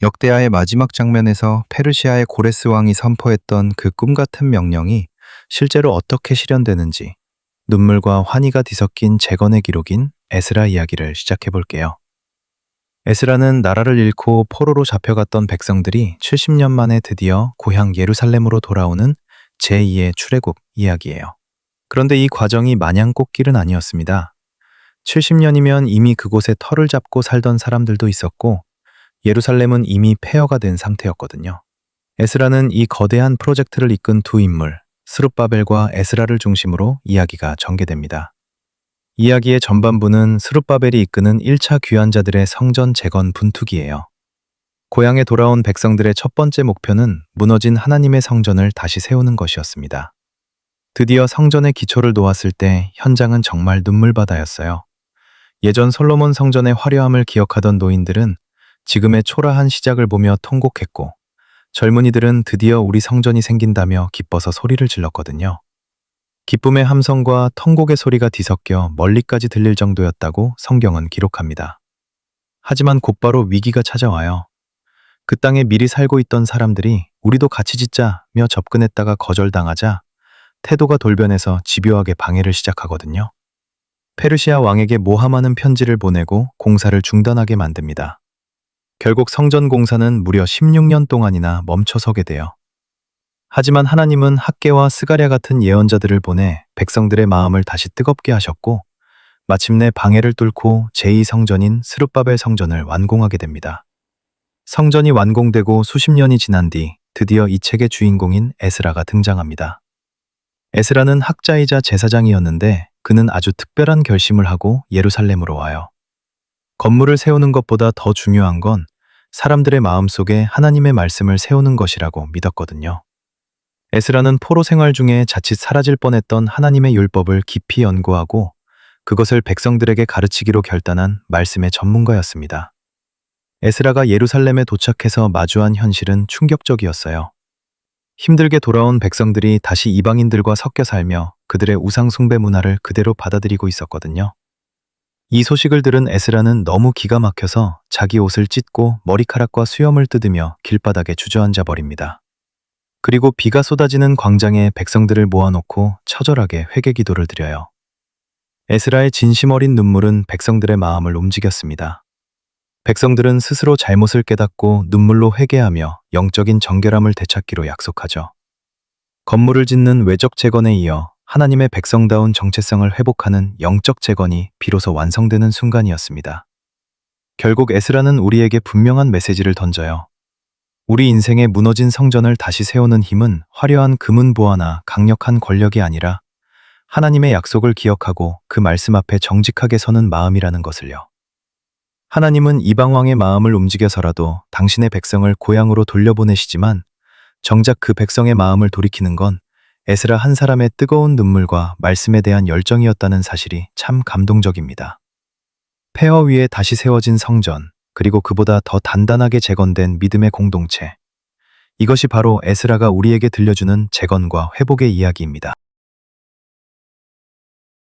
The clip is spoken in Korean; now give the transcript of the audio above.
역대하의 마지막 장면에서 페르시아의 고레스 왕이 선포했던 그 꿈같은 명령이 실제로 어떻게 실현되는지 눈물과 환희가 뒤섞인 재건의 기록인 에스라 이야기를 시작해 볼게요. 에스라는 나라를 잃고 포로로 잡혀갔던 백성들이 70년 만에 드디어 고향 예루살렘으로 돌아오는 제2의 출애굽 이야기예요. 그런데 이 과정이 마냥 꽃길은 아니었습니다. 70년이면 이미 그곳에 터를 잡고 살던 사람들도 있었고 예루살렘은 이미 폐허가 된 상태였거든요. 에스라는 이 거대한 프로젝트를 이끈 두 인물, 스룹바벨과 에스라를 중심으로 이야기가 전개됩니다. 이야기의 전반부는 스룹바벨이 이끄는 1차 귀환자들의 성전 재건 분투기예요. 고향에 돌아온 백성들의 첫 번째 목표는 무너진 하나님의 성전을 다시 세우는 것이었습니다. 드디어 성전의 기초를 놓았을 때 현장은 정말 눈물바다였어요. 예전 솔로몬 성전의 화려함을 기억하던 노인들은 지금의 초라한 시작을 보며 통곡했고, 젊은이들은 드디어 우리 성전이 생긴다며 기뻐서 소리를 질렀거든요. 기쁨의 함성과 통곡의 소리가 뒤섞여 멀리까지 들릴 정도였다고 성경은 기록합니다. 하지만 곧바로 위기가 찾아와요. 그 땅에 미리 살고 있던 사람들이 우리도 같이 짓자며 접근했다가 거절당하자 태도가 돌변해서 집요하게 방해를 시작하거든요. 페르시아 왕에게 모함하는 편지를 보내고 공사를 중단하게 만듭니다. 결국 성전 공사는 무려 16년 동안이나 멈춰서게 돼요. 하지만 하나님은 학개와 스가랴 같은 예언자들을 보내 백성들의 마음을 다시 뜨겁게 하셨고 마침내 방해를 뚫고 제2성전인 스룹바벨 성전을 완공하게 됩니다. 성전이 완공되고 수십 년이 지난 뒤 드디어 이 책의 주인공인 에스라가 등장합니다. 에스라는 학자이자 제사장이었는데 그는 아주 특별한 결심을 하고 예루살렘으로 와요. 건물을 세우는 것보다 더 중요한 건 사람들의 마음속에 하나님의 말씀을 세우는 것이라고 믿었거든요. 에스라는 포로 생활 중에 자칫 사라질 뻔했던 하나님의 율법을 깊이 연구하고 그것을 백성들에게 가르치기로 결단한 말씀의 전문가였습니다. 에스라가 예루살렘에 도착해서 마주한 현실은 충격적이었어요. 힘들게 돌아온 백성들이 다시 이방인들과 섞여 살며 그들의 우상 숭배 문화를 그대로 받아들이고 있었거든요. 이 소식을 들은 에스라는 너무 기가 막혀서 자기 옷을 찢고 머리카락과 수염을 뜯으며 길바닥에 주저앉아 버립니다. 그리고 비가 쏟아지는 광장에 백성들을 모아놓고 처절하게 회개 기도를 드려요. 에스라의 진심 어린 눈물은 백성들의 마음을 움직였습니다. 백성들은 스스로 잘못을 깨닫고 눈물로 회개하며 영적인 정결함을 되찾기로 약속하죠. 건물을 짓는 외적 재건에 이어 하나님의 백성다운 정체성을 회복하는 영적 재건이 비로소 완성되는 순간이었습니다. 결국 에스라는 우리에게 분명한 메시지를 던져요. 우리 인생의 무너진 성전을 다시 세우는 힘은 화려한 금은 보화나 강력한 권력이 아니라 하나님의 약속을 기억하고 그 말씀 앞에 정직하게 서는 마음이라는 것을요. 하나님은 이방왕의 마음을 움직여서라도 당신의 백성을 고향으로 돌려보내시지만 정작 그 백성의 마음을 돌이키는 건 에스라 한 사람의 뜨거운 눈물과 말씀에 대한 열정이었다는 사실이 참 감동적입니다. 폐허 위에 다시 세워진 성전, 그리고 그보다 더 단단하게 재건된 믿음의 공동체. 이것이 바로 에스라가 우리에게 들려주는 재건과 회복의 이야기입니다.